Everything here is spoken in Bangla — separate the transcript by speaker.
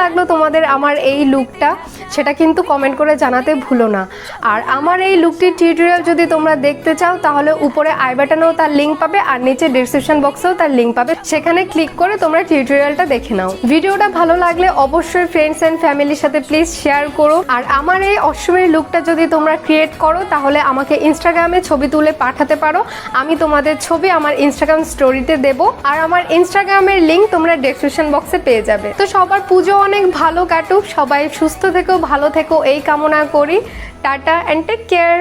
Speaker 1: লাগলো তোমাদের আমার এই লুকটা সেটা কিন্তু কমেন্ট করে জানাতে ভুলো না। আর আমার এই লুকটির টিউটোরিয়াল যদি তোমরা দেখতে চাও তাহলে উপরে আই বাটনেও তার লিঙ্ক পাবে আর নিচে ডেসক্রিপশন বক্সেও তার লিঙ্ক পাবে, সেখানে ক্লিক করে তোমরা টিউটোরিয়ালটা দেখে নাও। ভিডিওটা ভালো লাগলে অবশ্যই ফ্রেন্ডস অ্যান্ড ফ্যামিলির সাথে প্লিজ শেয়ার করো। আর আমার এই অষ্টমীর লুকটা যদি তোমরা ক্রিয়েট করো তাহলে আমাকে ইনস্টাগ্রামে ছবি তুলে পাঠাতে পারো, আমি তোমাদের ছবি আমার ইনস্টাগ্রাম স্টোরিতে দেবো। আর আমার ইনস্টাগ্রামের লিঙ্ক তোমরা ডেসক্রিপশন বক্সে পেয়ে যাবে। তো সবার পুজো অনেক ভালো কাটুক, সবাই সুস্থ থেকো, ভালো থেকো এই কামনা করি। Tata and take care.